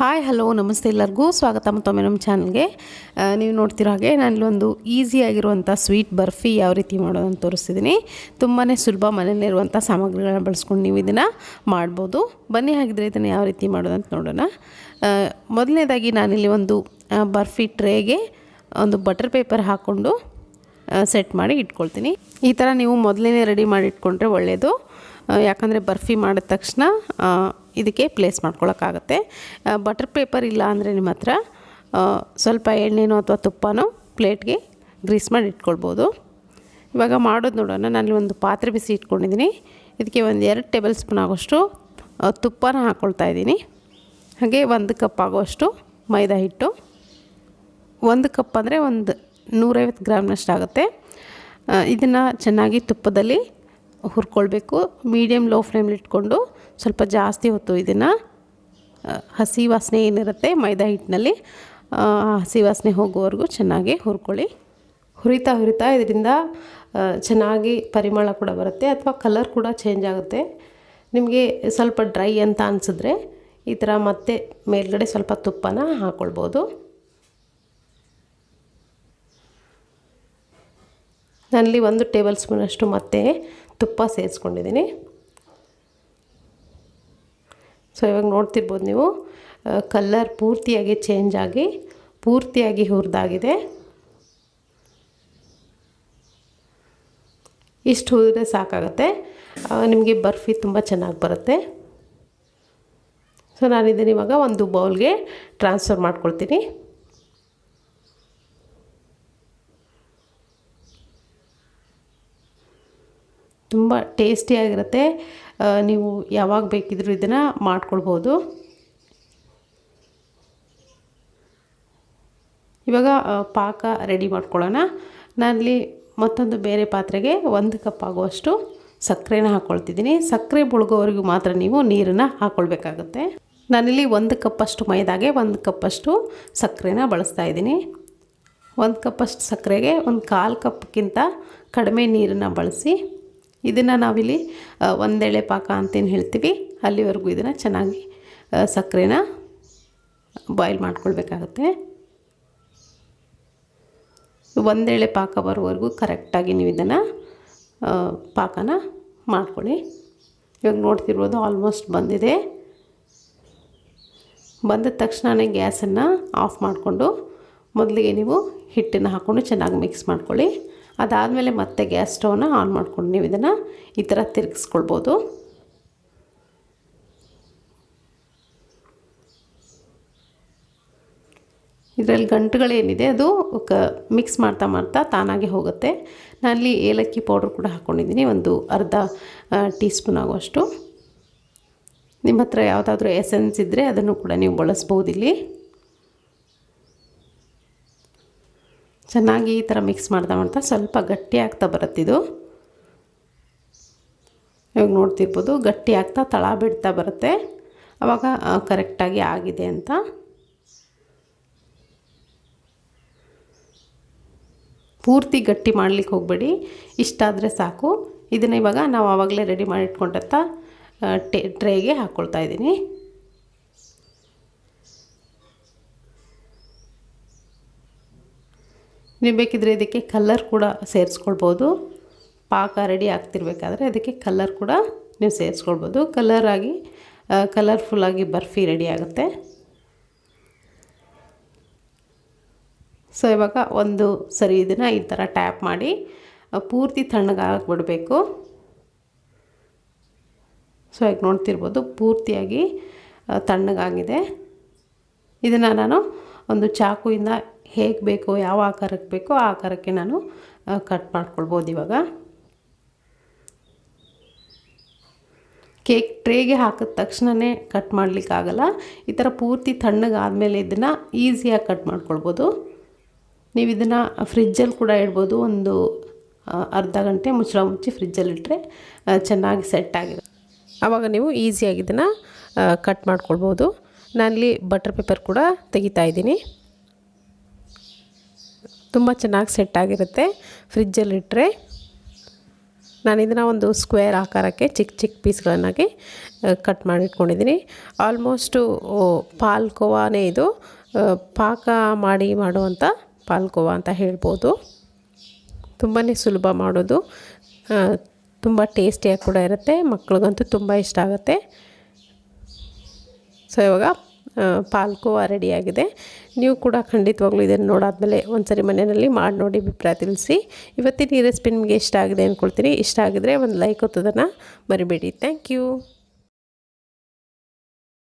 Hi hello ನಮಸ್ತೆ ಎಲ್ಲರಿಗೂ ಸ್ವಾಗತ ಮತ್ತೊಮ್ಮೆ ನಮ್ಮ ಚಾನಲ್ಗೆ. ನೀವು ನೋಡ್ತಿರೋ ಹಾಗೆ ನಾನಿಲ್ಲೊಂದು ಈಸಿಯಾಗಿರುವಂಥ ಸ್ವೀಟ್ ಬರ್ಫಿ ಯಾವ ರೀತಿ ಮಾಡೋದಂತ ತೋರಿಸ್ತಿದ್ದೀನಿ. ತುಂಬಾ ಸುಲಭ, ಮನೆಯಲ್ಲಿರುವಂಥ ಸಾಮಗ್ರಿಗಳನ್ನ ಬಳಸ್ಕೊಂಡು ನೀವು ಇದನ್ನು ಮಾಡ್ಬೋದು. ಬನ್ನಿ ಹಾಗಿದ್ರೆ ಇದನ್ನು ಯಾವ ರೀತಿ ಮಾಡೋದಂತ ನೋಡೋಣ. ಮೊದಲನೇದಾಗಿ ನಾನಿಲ್ಲಿ ಒಂದು ಬರ್ಫಿ ಟ್ರೇಗೆ ಒಂದು ಬಟರ್ ಪೇಪರ್ ಹಾಕ್ಕೊಂಡು ಸೆಟ್ ಮಾಡಿ ಇಟ್ಕೊಳ್ತೀನಿ. ಈ ಥರ ನೀವು ಮೊದಲೇ ರೆಡಿ ಮಾಡಿ ಇಟ್ಕೊಂಡ್ರೆ ಒಳ್ಳೆಯದು. ಯಾಕಂದರೆ ಬರ್ಫಿ ಮಾಡಿದ ತಕ್ಷಣ ಇದಕ್ಕೆ ಪ್ಲೇಸ್ ಮಾಡ್ಕೊಳ್ಳೋಕ್ಕಾಗತ್ತೆ. ಬಟರ್ ಪೇಪರ್ ಇಲ್ಲ ಅಂದರೆ ನಿಮ್ಮ ಹತ್ರ ಸ್ವಲ್ಪ ಎಣ್ಣೆನೋ ಅಥವಾ ತುಪ್ಪನೋ ಪ್ಲೇಟ್ಗೆ ಗ್ರೀಸ್ ಮಾಡಿ ಇಟ್ಕೊಳ್ಬೋದು. ಇವಾಗ ಮಾಡೋದು ನೋಡೋಣ. ನಾನು ಒಂದು ಪಾತ್ರೆ ಬಿಸಿ ಇಟ್ಕೊಂಡಿದ್ದೀನಿ. ಇದಕ್ಕೆ ಒಂದು 2 ಟೇಬಲ್ ಸ್ಪೂನ್ ಆಗೋಷ್ಟು ತುಪ್ಪನ ಹಾಕ್ಕೊಳ್ತಾ ಇದ್ದೀನಿ. ಹಾಗೆ 1 ಕಪ್ ಆಗೋಷ್ಟು ಮೈದಾ ಹಿಟ್ಟು. 1 ಕಪ್ ಅಂದರೆ ಒಂದು 150 ಗ್ರಾಮ್ನಷ್ಟು ಆಗುತ್ತೆ. ಇದನ್ನು ಚೆನ್ನಾಗಿ ತುಪ್ಪದಲ್ಲಿ ಹುರ್ಕೊಳ್ಬೇಕು. ಮೀಡಿಯಮ್ ಲೋ ಫ್ಲೇಮ್ಲಿ ಇಟ್ಕೊಂಡು ಸ್ವಲ್ಪ ಜಾಸ್ತಿ ಹೊತ್ತು ಇದನ್ನು ಹಸಿ ವಾಸನೆ ಏನಿರುತ್ತೆ ಮೈದಾ ಹಿಟ್ಟಿನಲ್ಲಿ ಹಸಿ ವಾಸನೆ ಹೋಗೋವರೆಗೂ ಚೆನ್ನಾಗಿ ಹುರ್ಕೊಳ್ಳಿ. ಹುರಿತಾ ಇದರಿಂದ ಚೆನ್ನಾಗಿ ಪರಿಮಳ ಕೂಡ ಬರುತ್ತೆ, ಅಥವಾ ಕಲರ್ ಕೂಡ ಚೇಂಜ್ ಆಗುತ್ತೆ. ನಿಮಗೆ ಸ್ವಲ್ಪ ಡ್ರೈ ಅಂತ ಅನಿಸಿದ್ರೆ ಈ ಥರ ಮತ್ತೆ ಮೇಲ್ಗಡೆ ಸ್ವಲ್ಪ ತುಪ್ಪನ ಹಾಕ್ಕೊಳ್ಬೋದು. ನಾನಲ್ಲಿ 1 ಟೇಬಲ್ ಸ್ಪೂನಷ್ಟು ಮತ್ತೆ ತುಪ್ಪ ಸೇರಿಸ್ಕೊಂಡಿದ್ದೀನಿ. ಸೊ ಇವಾಗ ನೋಡ್ತಿರ್ಬೋದು ನೀವು, ಕಲರ್ ಪೂರ್ತಿಯಾಗಿ ಚೇಂಜ್ ಆಗಿ ಪೂರ್ತಿಯಾಗಿ ಹುರಿದಾಗಿದೆ. ಇಷ್ಟು ಹುರಿದ್ರೆ ಸಾಕಾಗುತ್ತೆ. ನಿಮಗೆ ಬರ್ಫಿ ತುಂಬ ಚೆನ್ನಾಗಿ ಬರುತ್ತೆ. ಸೊ ನಾನಿದ್ದೀನಿ ಇವಾಗ ಒಂದು ಬೌಲ್ಗೆ ಟ್ರಾನ್ಸ್ಫರ್ ಮಾಡ್ಕೊಳ್ತೀನಿ. ತುಂಬ ಟೇಸ್ಟಿಯಾಗಿರುತ್ತೆ. ನೀವು ಯಾವಾಗ ಬೇಕಿದ್ರೂ ಇದನ್ನು ಮಾಡ್ಕೊಳ್ಬೋದು. ಇವಾಗ ಪಾಕ ರೆಡಿ ಮಾಡ್ಕೊಳ್ಳೋಣ. ನಾನಲ್ಲಿ ಮತ್ತೊಂದು ಬೇರೆ ಪಾತ್ರೆಗೆ 1 ಕಪ್ ಆಗುವಷ್ಟು ಸಕ್ಕರೆನ ಹಾಕ್ಕೊಳ್ತಿದ್ದೀನಿ. ಸಕ್ಕರೆ ಮುಳುಗೋವರೆಗೂ ಮಾತ್ರ ನೀವು ನೀರನ್ನು ಹಾಕ್ಕೊಳ್ಬೇಕಾಗುತ್ತೆ. ನಾನಿಲ್ಲಿ 1 ಕಪ್ಪಷ್ಟು ಮೈದಾಗೆ 1 ಕಪ್ಪಷ್ಟು ಸಕ್ಕರೆನ ಬಳಸ್ತಾ ಇದ್ದೀನಿ. 1 ಕಪ್ಪಷ್ಟು ಸಕ್ಕರೆಗೆ 1/4 ಕಪ್ಗಿಂತ ಕಡಿಮೆ ನೀರನ್ನು ಬಳಸಿ ಇದನ್ನು ನಾವಿಲ್ಲಿ ಒಂದೆಳೆ ಪಾಕ ಅಂತೇನು ಹೇಳ್ತೀವಿ ಅಲ್ಲಿವರೆಗೂ ಇದನ್ನು ಚೆನ್ನಾಗಿ ಸಕ್ಕರೆನ ಬಾಯ್ಲ್ ಮಾಡ್ಕೊಳ್ಬೇಕಾಗುತ್ತೆ. ಒಂದೆಳೆ ಪಾಕ ಬರೋವರೆಗೂ ಕರೆಕ್ಟಾಗಿ ನೀವು ಇದನ್ನು ಪಾಕನ ಮಾಡ್ಕೊಳ್ಳಿ. ಇವಾಗ ನೋಡ್ತಿರ್ಬೋದು ಆಲ್ಮೋಸ್ಟ್ ಬಂದಿದೆ. ಬಂದ ತಕ್ಷಣವೇ ಗ್ಯಾಸನ್ನು ಆಫ್ ಮಾಡಿಕೊಂಡು ಮೊದಲಿಗೆ ನೀವು ಹಿಟ್ಟನ್ನು ಹಾಕ್ಕೊಂಡು ಚೆನ್ನಾಗಿ ಮಿಕ್ಸ್ ಮಾಡ್ಕೊಳ್ಳಿ. ಅದಾದಮೇಲೆ ಮತ್ತೆ ಗ್ಯಾಸ್ ಸ್ಟವ್ನ ಆನ್ ಮಾಡ್ಕೊಂಡು ನೀವು ಇದನ್ನು ಈ ಥರ ತಿರುಗಿಸ್ಕೊಳ್ಬೋದು. ಇದರಲ್ಲಿ ಗಂಟುಗಳೇನಿದೆ ಅದು ಮಿಕ್ಸ್ ಮಾಡ್ತಾ ತಾನಾಗೆ ಹೋಗುತ್ತೆ. ನಾನಲ್ಲಿ ಏಲಕ್ಕಿ ಪೌಡ್ರ್ ಕೂಡ ಹಾಕ್ಕೊಂಡಿದ್ದೀನಿ, ಒಂದು ಅರ್ಧ ಟೀ ಸ್ಪೂನ್ ಆಗುವಷ್ಟು. ನಿಮ್ಮ ಹತ್ರ ಯಾವುದಾದ್ರೂ ಎಸೆನ್ಸ್ ಇದ್ದರೆ ಅದನ್ನು ಕೂಡ ನೀವು ಬಳಸ್ಬೋದಿಲ್ಲಿ. ಚೆನ್ನಾಗಿ ಈ ಥರ ಮಿಕ್ಸ್ ಮಾಡ್ತಾ ಸ್ವಲ್ಪ ಗಟ್ಟಿ ಆಗ್ತಾ ಬರುತ್ತಿದ್ದು. ಇವಾಗ ನೋಡ್ತಿರ್ಬೋದು ಗಟ್ಟಿ ಆಗ್ತಾ ತಳ ಬಿಡ್ತಾ ಬರುತ್ತೆ. ಆವಾಗ ಕರೆಕ್ಟಾಗಿ ಆಗಿದೆ ಅಂತ. ಪೂರ್ತಿ ಗಟ್ಟಿ ಮಾಡಲಿಕ್ಕೆ ಹೋಗಬೇಡಿ, ಇಷ್ಟಾದರೆ ಸಾಕು. ಇದನ್ನು ಇವಾಗ ನಾವು ಆವಾಗಲೇ ರೆಡಿ ಮಾಡಿ ಇಟ್ಕೊಂಡಂಥ ಟ್ರೇಗೆ ಹಾಕ್ಕೊಳ್ತಾ ಇದ್ದೀನಿ. ನೀವು ಬೇಕಿದ್ರೆ ಇದಕ್ಕೆ ಕಲರ್ ಕೂಡ ಸೇರಿಸ್ಕೊಳ್ಬೋದು. ಪಾಕ ರೆಡಿ ಆಗ್ತಿರ್ಬೇಕಾದ್ರೆ ಅದಕ್ಕೆ ಕಲರ್ ಕೂಡ ನೀವು ಸೇರಿಸ್ಕೊಳ್ಬೋದು. ಕಲರ್ಫುಲ್ಲಾಗಿ ಬರ್ಫಿ ರೆಡಿ ಆಗುತ್ತೆ. ಸೊ ಇವಾಗ ಒಂದು ಸರಿ ಇದನ್ನು ಈ ಥರ ಟ್ಯಾಪ್ ಮಾಡಿ ಪೂರ್ತಿ ತಣ್ಣಗಾಗ್ಬಿಡಬೇಕು. ಸೊ ಈಗ ನೋಡ್ತಿರ್ಬೋದು ಪೂರ್ತಿಯಾಗಿ ತಣ್ಣಗಾಗಿದೆ. ಇದನ್ನು ನಾನು ಒಂದು ಚಾಕುವಿಂದ ಹೇಗೆ ಬೇಕೋ, ಯಾವ ಆಕಾರಕ್ಕೆ ಬೇಕೋ ಆ ಆಕಾರಕ್ಕೆ ನಾನು ಕಟ್ ಮಾಡ್ಕೊಳ್ಬೋದು. ಇವಾಗ ಕೇಕ್ ಟ್ರೇಗೆ ಹಾಕಿದ ತಕ್ಷಣವೇ ಕಟ್ ಮಾಡಲಿಕ್ಕಾಗಲ್ಲ. ಈ ಥರ ಪೂರ್ತಿ ತಣ್ಣಗಾದಮೇಲೆ ಇದನ್ನು ಈಸಿಯಾಗಿ ಕಟ್ ಮಾಡ್ಕೊಳ್ಬೋದು. ನೀವು ಇದನ್ನು ಫ್ರಿಜ್ಜಲ್ಲಿ ಕೂಡ ಇಡ್ಬೋದು. ಒಂದು ಅರ್ಧ ಗಂಟೆ ಮುಚ್ಚಳ ಮುಚ್ಚಿ ಫ್ರಿಜ್ಜಲ್ಲಿಟ್ಟರೆ ಚೆನ್ನಾಗಿ ಸೆಟ್ ಆಗಿರುತ್ತೆ. ಆವಾಗ ನೀವು ಈಸಿಯಾಗಿ ಇದನ್ನು ಕಟ್ ಮಾಡ್ಕೊಳ್ಬೋದು. ನಾನಿಲ್ಲಿ ಬಟರ್ ಪೇಪರ್ ಕೂಡ ತೆಗಿತಾ ಇದ್ದೀನಿ. ತುಂಬ ಚೆನ್ನಾಗಿ ಸೆಟ್ ಆಗಿರುತ್ತೆ ಫ್ರಿಜ್ಜಲ್ಲಿಟ್ಟರೆ. ನಾನು ಇದನ್ನು ಒಂದು ಸ್ಕ್ವೇರ್ ಆಕಾರಕ್ಕೆ ಚಿಕ್ಕ ಚಿಕ್ಕ ಪೀಸ್ಗಳನ್ನಾಗಿ ಕಟ್ ಮಾಡಿಟ್ಕೊಂಡಿದ್ದೀನಿ. ಆಲ್ಮೋಸ್ಟು ಪಾಲ್ಕೋವಾನೇ ಇದು, ಪಾಕ ಮಾಡಿ ಮಾಡುವಂಥ ಪಾಲ್ಕೋವಾ ಅಂತ ಹೇಳ್ಬೋದು. ತುಂಬಾ ಸುಲಭ ಮಾಡೋದು, ತುಂಬ ಟೇಸ್ಟಿಯಾಗಿ ಕೂಡ ಇರುತ್ತೆ, ಮಕ್ಳಿಗಂತೂ ತುಂಬ ಇಷ್ಟ ಆಗುತ್ತೆ. ಸೊ ಇವಾಗ ಪಾಲ್ಕೋವಾ ರೆಡಿಯಾಗಿದೆ. ನೀವು ಕೂಡ ಖಂಡಿತವಾಗ್ಲೂ ಇದನ್ನು ನೋಡಾದ್ಮೇಲೆ ಒಂದ್ಸರಿ ಮನೆಯಲ್ಲಿ ಮಾಡಿ ನೋಡಿ ಅಭಿಪ್ರಾಯ ತಿಳಿಸಿ. ಇವತ್ತಿನ ಈ ರೆಸಿಪಿ ನಿಮಗೆ ಇಷ್ಟ ಆಗಿದೆ ಅಂದ್ಕೊಳ್ತೀನಿ. ಇಷ್ಟ ಆಗಿದ್ರೆ ಒಂದು ಲೈಕ್ ಒತ್ತೋದನ್ನು ಮರಿಬೇಡಿ. Thank you.